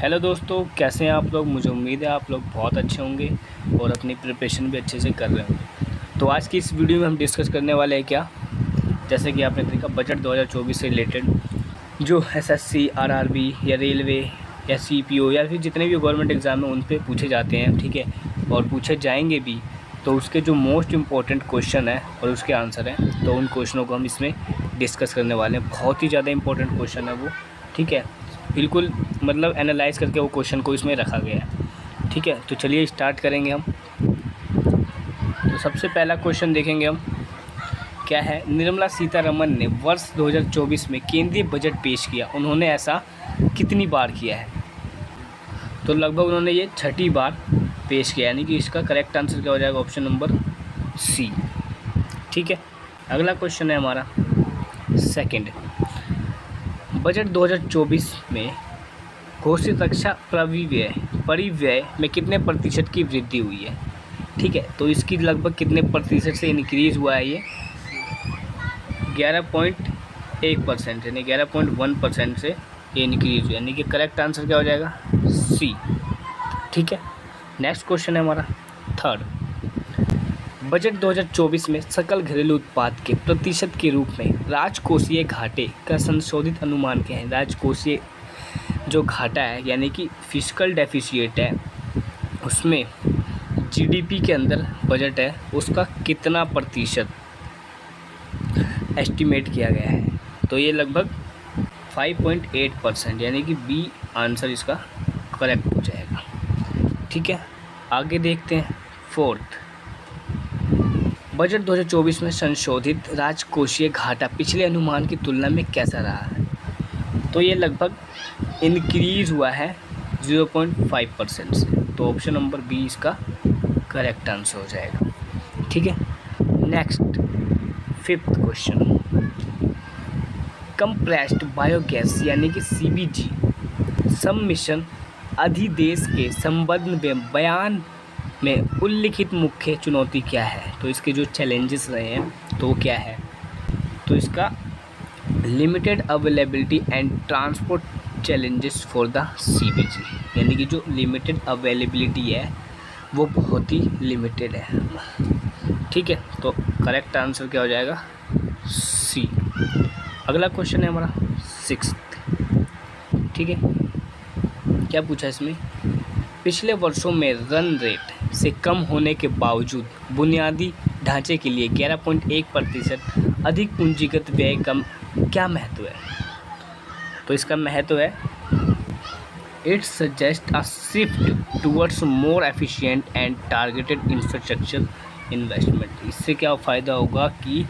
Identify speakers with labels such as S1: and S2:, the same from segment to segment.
S1: Hello दोस्तों, कैसे हैं आप लोग। मुझे उम्मीद है आप लोग बहुत अच्छे होंगे और अपनी प्रिपरेशन भी अच्छे से कर रहे होंगे। तो आज की इस वीडियो में हम डिस्कस करने वाले हैं क्या, जैसे कि आपने देखा बजट 2024 से रिलेटेड जो एसएससी, आरआरबी या रेलवे या सीपीओ या फिर जितने भी गवर्नमेंट एग्ज़ाम हैं उन पे पूछे जाते हैं, ठीक है, और पूछे जाएंगे भी। तो उसके जो मोस्ट इम्पॉर्टेंट क्वेश्चन है और उसके आंसर हैं, तो उन क्वेश्चनों को हम इसमें डिस्कस करने वाले हैं। बहुत ही ज़्यादा इंपॉर्टेंट क्वेश्चन है वो, ठीक है, बिल्कुल मतलब एनालाइज करके वो क्वेश्चन को इसमें रखा गया है, ठीक है। तो चलिए स्टार्ट करेंगे हम। तो सबसे पहला क्वेश्चन देखेंगे हम, क्या है। निर्मला सीतारमन ने वर्ष 2024 में केंद्रीय बजट पेश किया, उन्होंने ऐसा कितनी बार किया है। तो लगभग उन्होंने ये 6ठी बार पेश किया, यानी कि इसका करेक्ट आंसर क्या हो जाएगा, ऑप्शन नंबर सी, ठीक है। अगला क्वेश्चन है हमारा सेकंड। बजट 2024 में घोषित रक्षा परिव्यय में कितने प्रतिशत की वृद्धि हुई है, ठीक है। तो इसकी लगभग कितने प्रतिशत से इंक्रीज़ हुआ है, ये 11.1%, यानी 11.1% से ये इंक्रीज़ हुआ, यानी कि करेक्ट आंसर क्या हो जाएगा, सी, ठीक है। नेक्स्ट क्वेश्चन है हमारा थर्ड। बजट 2024 में सकल घरेलू उत्पाद के प्रतिशत के रूप में राजकोषीय घाटे का संशोधित अनुमान क्या है। राजकोषीय जो घाटा है, यानी कि फिस्कल डेफिसिट है, उसमें जीडीपी के अंदर बजट है, उसका कितना प्रतिशत एस्टिमेट किया गया है। तो ये लगभग 5.8%, यानी कि बी आंसर इसका करेक्ट हो जाएगा, ठीक है। आगे देखते हैं फोर्थ। बजट 2024 में संशोधित राजकोषीय घाटा पिछले अनुमान की तुलना में कैसा रहा है। तो ये लगभग इंक्रीज़ हुआ है 0.5% से, तो ऑप्शन नंबर बी इसका करेक्ट आंसर हो जाएगा, ठीक है। Next fifth question. Compressed biogas यानी कि सीबीजी सबमिशन अधिदेश के संबंध में बयान में उल्लिखित मुख्य चुनौती क्या है। तो इसके जो चैलेंजेस रहे हैं तो क्या है। तो इसका limited availability and transport challenges for the CBG, यानी कि जो लिमिटेड अवेलेबिलिटी है वो बहुत ही लिमिटेड है, ठीक है। तो करेक्ट आंसर क्या हो जाएगा, सी। अगला क्वेश्चन है हमारा सिक्स्थ, ठीक है। क्या पूछा इसमें, पिछले वर्षों में रन रेट से कम होने के बावजूद बुनियादी ढांचे के लिए 11.1% अधिक पूंजीगत व्यय का क्या महत्व है। तो इसका महत्व है, it suggest a shift towards more efficient and targeted infrastructure investment. इससे क्या फ़ायदा होगा कि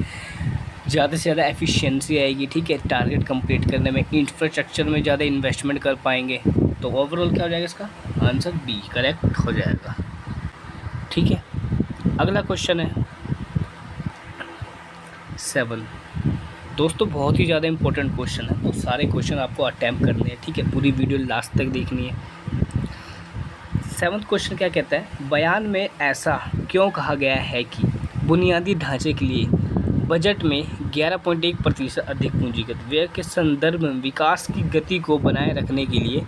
S1: ज़्यादा से ज़्यादा एफिशिएंसी आएगी, ठीक है, टारगेट कंप्लीट करने में, इंफ्रास्ट्रक्चर में ज़्यादा इन्वेस्टमेंट कर पाएंगे। तो ओवरऑल क्या हो जाएगा, इसका आंसर बी करेक्ट हो जाएगा, ठीक है। अगला क्वेश्चन है 7। दोस्तों बहुत ही ज़्यादा इंपॉर्टेंट क्वेश्चन है, तो सारे क्वेश्चन आपको अटैम्प्ट करने हैं, ठीक है, पूरी वीडियो लास्ट तक देखनी है। 7वां क्वेश्चन क्या कहता है, बयान में ऐसा क्यों कहा गया है कि बुनियादी ढांचे के लिए बजट में 11.1% अधिक पूंजीगत व्यय के संदर्भ में विकास की गति को बनाए रखने के लिए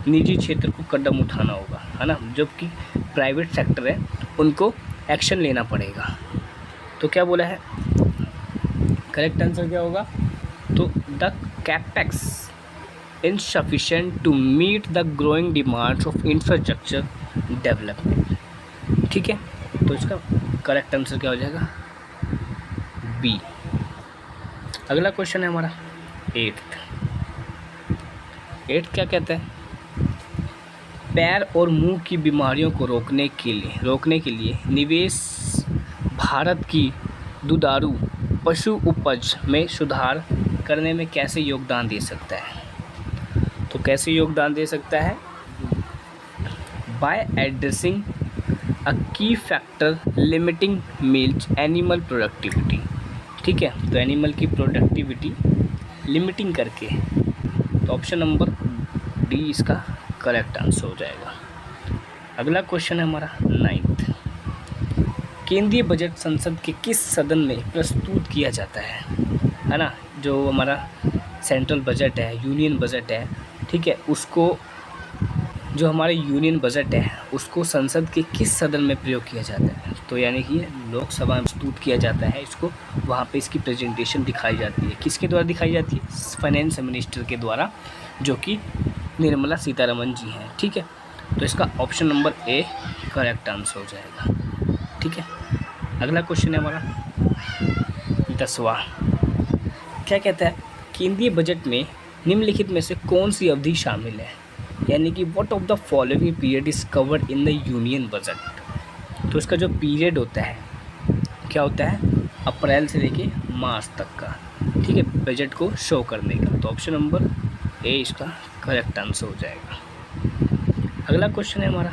S1: निजी क्षेत्र को कदम उठाना होगा, है ना, जबकि प्राइवेट सेक्टर है उनको एक्शन लेना पड़ेगा। तो क्या बोला है, करेक्ट आंसर क्या होगा, तो the capex insufficient to meet the growing demands of infrastructure development, ठीक है। तो इसका करेक्ट आंसर क्या हो जाएगा, बी। अगला क्वेश्चन है हमारा 8th क्या कहता है, पैर और मुंह की बीमारियों को रोकने के लिए निवेश भारत की दुधारू पशु उपज में सुधार करने में कैसे योगदान दे सकता है। तो कैसे योगदान दे सकता है, बाय एड्रेसिंग अ की factor limiting milk animal productivity, ठीक है। तो एनिमल की प्रोडक्टिविटी लिमिटिंग करके, तो ऑप्शन नंबर डी इसका करेक्ट आंसर हो जाएगा। अगला क्वेश्चन है हमारा 9th। केंद्रीय बजट संसद के किस सदन में प्रस्तुत किया जाता है ना, जो हमारा सेंट्रल बजट है, यूनियन बजट है, ठीक है, उसको जो हमारे यूनियन बजट है उसको संसद के किस सदन में प्रयोग किया जाता है? तो यानी कि लोकसभा में प्रस्तुत किया जाता है इसको, वहाँ पे इसकी प्रेजेंटेशन दिखाई जाती है। किसके द्वारा दिखाई जाती है? फाइनेंस मिनिस्टर के द्वारा, जो कि निर्मला सीतारमन जी हैं। ठीक है, तो इसका option number A correct answer हो जाएगा। ठीक है, अगला क्वेश्चन है हमारा 10वां। क्या कहता है? केंद्रीय बजट में निम्नलिखित में से कौन सी अवधि शामिल है? यानी कि what of the following period is covered in the union budget. तो इसका जो पीरियड होता है क्या होता है? अप्रैल से लेके मार्च तक का। ठीक है, बजट को शो करने का। तो ऑप्शन नंबर ए इसका करेक्ट आंसर हो जाएगा। अगला क्वेश्चन है हमारा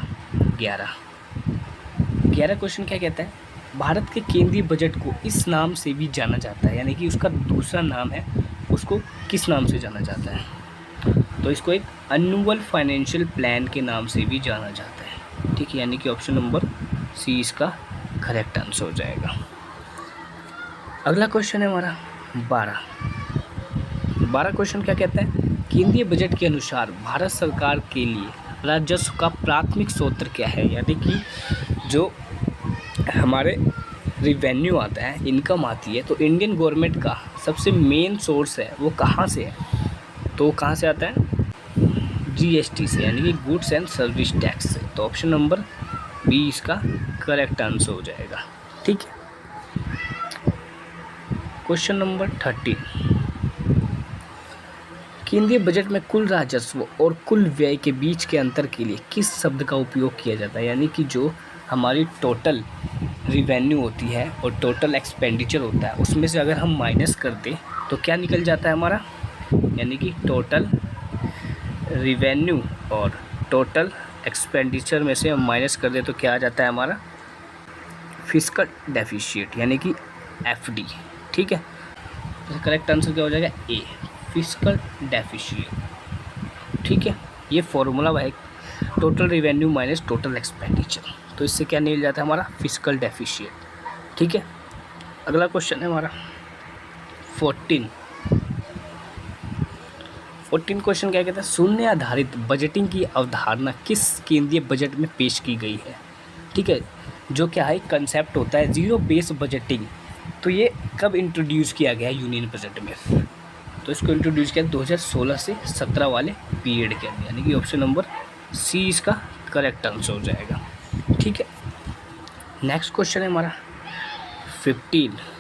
S1: 11 क्वेश्चन क्या कहता है? भारत के केंद्रीय बजट को इस नाम से भी जाना जाता है, यानी कि उसका दूसरा नाम है, उसको किस नाम से जाना जाता है? तो इसको एक एनुअल फाइनेंशियल प्लान के नाम से भी जाना जाता है। ठीक है, यानी कि ऑप्शन नंबर सी इसका करेक्ट आंसर हो जाएगा। अगला क्वेश्चन है हमारा 12 क्वेश्चन क्या कहता है? केंद्रीय बजट के अनुसार भारत सरकार के लिए राजस्व का प्राथमिक स्रोत क्या है? यानी कि जो हमारे रिवेन्यू आता है, इनकम आती है, तो इंडियन गवर्नमेंट का सबसे मेन सोर्स है वो कहाँ से है? तो कहाँ से आता है? जीएसटी से, यानी कि गुड्स एंड सर्विस टैक्स से। तो ऑप्शन नंबर बी इसका करेक्ट आंसर हो जाएगा। ठीक है, क्वेश्चन नंबर 13। केंद्रीय बजट में कुल राजस्व और कुल व्यय के बीच के अंतर के लिए किस शब्द का उपयोग किया जाता है? यानी कि जो हमारी टोटल रिवेन्यू होती है और टोटल एक्सपेंडिचर होता है, उसमें से अगर हम माइनस कर दें तो क्या निकल जाता है हमारा? यानी कि टोटल रिवेन्यू और टोटल एक्सपेंडिचर में से हम माइनस कर दें तो क्या आ जाता है हमारा? फिस्कल डेफिशिएट, यानी कि एफडी। ठीक है, तो करेक्ट आंसर क्या हो जाएगा? ए, फिस्कल डेफिशिएट। ठीक है, ये फॉर्मूला है total revenue minus total expenditure, तो इससे क्या निकल जाता है हमारा? Fiscal deficit. ठीक है, अगला क्वेश्चन है हमारा 14 क्वेश्चन क्या कहता है? शून्य आधारित बजटिंग की अवधारणा किस केंद्रीय बजट में पेश की गई है? ठीक है, जो क्या है कंसेप्ट होता है जीरो बेस बजटिंग, तो ये कब इंट्रोड्यूस किया गया है यूनियन बजट में? तो इसको इंट्रोड्यूस किया 2016 से 17 वाले पीरियड के अंदर, यानी कि ऑप्शन नंबर सी इसका करेक्ट आंसर हो जाएगा। ठीक है, नेक्स्ट क्वेश्चन है हमारा 15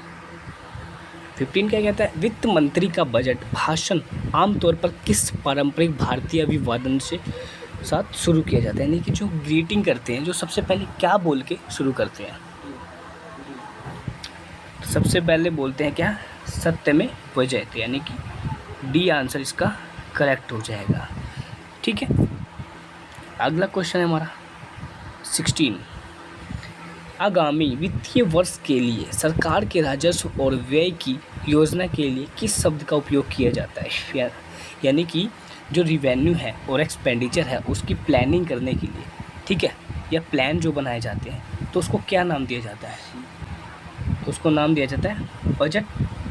S1: क्या कहता है? वित्त मंत्री का बजट भाषण आमतौर पर किस पारंपरिक भारतीय अभिवादन से साथ शुरू किया जाता है? यानी कि जो ग्रीटिंग करते हैं, जो सबसे पहले क्या बोल के शुरू करते हैं? सबसे पहले बोलते हैं क्या? सत्य में जयते, यानी कि डी आंसर इसका करेक्ट हो जाएगा। ठीक है, अगला क्वेश्चन है हमारा 16। आगामी वित्तीय वर्ष के लिए सरकार के राजस्व और व्यय की योजना के लिए किस शब्द का उपयोग किया जाता है? यानी कि जो रिवेन्यू है और एक्सपेंडिचर है उसकी प्लानिंग करने के लिए, ठीक है, या प्लान जो बनाए जाते हैं, तो उसको क्या नाम दिया जाता है? तो उसको नाम दिया जाता है बजट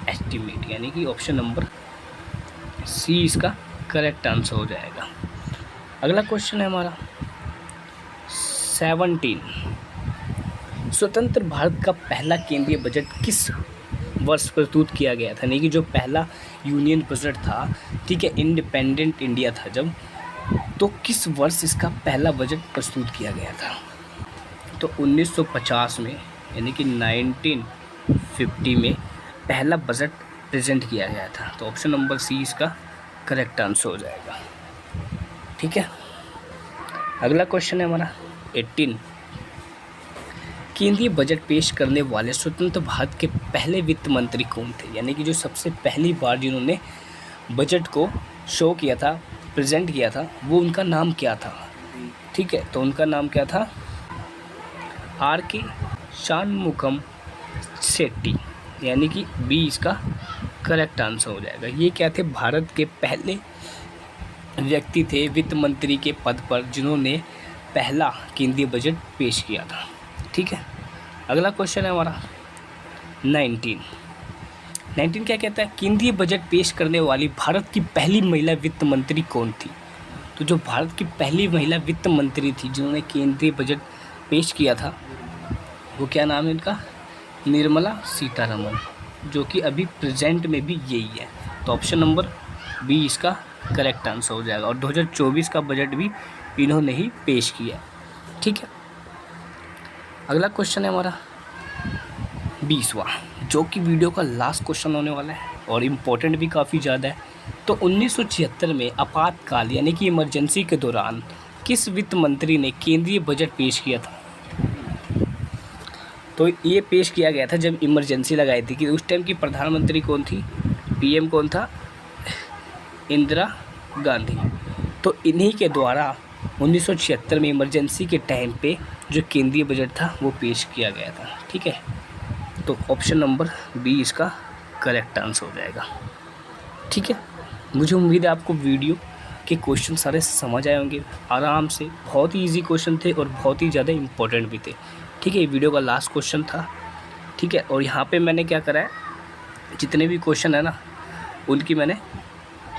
S1: एस्टिमेट, यानी कि ऑप्शन नंबर सी इसका करेक्ट आंसर हो जाएगा। अगला क्वेश्चन है हमारा 17। स्वतंत्र भारत का पहला केंद्रीय बजट किस वर्ष प्रस्तुत किया गया था? यानी कि जो पहला यूनियन बजट था, ठीक है, इंडिपेंडेंट इंडिया था जब, तो किस वर्ष इसका पहला बजट प्रस्तुत किया गया था? तो 1950 में, यानी कि 1950 में पहला बजट प्रेजेंट किया गया था। तो ऑप्शन नंबर सी इसका करेक्ट आंसर हो जाएगा। ठीक है, अगला क्वेश्चन है हमारा 18। केंद्रीय बजट पेश करने वाले स्वतंत्र भारत के पहले वित्त मंत्री कौन थे? यानी कि जो सबसे पहली बार जिन्होंने बजट को शो किया था, प्रेजेंट किया था, वो उनका नाम क्या था? ठीक है, तो उनका नाम क्या था? आर.के. शानमुगम शेट्टी, यानी कि बी इसका करेक्ट आंसर हो जाएगा। ये क्या थे? भारत के पहले व्यक्ति थे वित्त मंत्री के पद पर जिन्होंने पहला केंद्रीय बजट पेश किया था। ठीक है, अगला क्वेश्चन है हमारा 19 क्या कहता है? केंद्रीय बजट पेश करने वाली भारत की पहली महिला वित्त मंत्री कौन थी? तो जो भारत की पहली महिला वित्त मंत्री थी जिन्होंने केंद्रीय बजट पेश किया था, वो क्या नाम है इनका? निर्मला सीतारमण, जो कि अभी प्रेजेंट में भी यही है। तो ऑप्शन नंबर बी इसका करेक्ट आंसर हो जाएगा। और 2024 का बजट भी इन्होंने ही पेश किया। ठीक है, अगला क्वेश्चन है हमारा 20वां, जो कि वीडियो का लास्ट क्वेश्चन होने वाला है और इम्पोर्टेंट भी काफ़ी ज़्यादा है। तो 1976 में आपातकाल यानी कि इमरजेंसी के दौरान किस वित्त मंत्री ने केंद्रीय बजट पेश किया था? तो ये पेश किया गया था जब इमरजेंसी लगाई थी कि उस टाइम की प्रधानमंत्री कौन थी? पीएम कौन था? इंदिरा गांधी। तो इन्हीं के द्वारा 1976 में इमरजेंसी के टाइम पे जो केंद्रीय बजट था वो पेश किया गया था। ठीक है, तो ऑप्शन नंबर बी इसका करेक्ट आंसर हो जाएगा। ठीक है, मुझे उम्मीद है आपको वीडियो के क्वेश्चन सारे समझ आए होंगे आराम से। बहुत ही इजी क्वेश्चन थे और बहुत ही ज़्यादा इम्पोर्टेंट भी थे। ठीक है, ये वीडियो का लास्ट क्वेश्चन था। ठीक है, और यहाँ पे मैंने क्या करा है, जितने भी क्वेश्चन है ना उनकी मैंने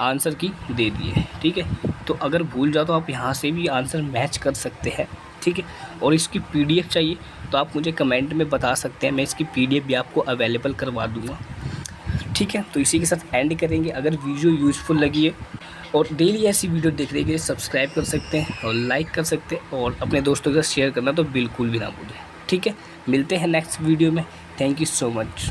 S1: आंसर की दे दिए। ठीक है, तो अगर भूल जाओ तो आप यहाँ से भी आंसर मैच कर सकते हैं। ठीक है, और इसकी पीडीएफ चाहिए तो आप मुझे कमेंट में बता सकते हैं, मैं इसकी पीडीएफ भी आपको अवेलेबल करवा दूँगा। ठीक है, तो इसी के साथ एंड करेंगे। अगर वीडियो यूज़फुल लगी है और डेली ऐसी वीडियो देखने के लिए सब्सक्राइब कर सकते हैं और लाइक कर सकते हैं और अपने दोस्तों के साथ शेयर करना तो बिल्कुल भी ना भूलें। ठीक है, मिलते हैं नेक्स्ट वीडियो में। Thank you so much.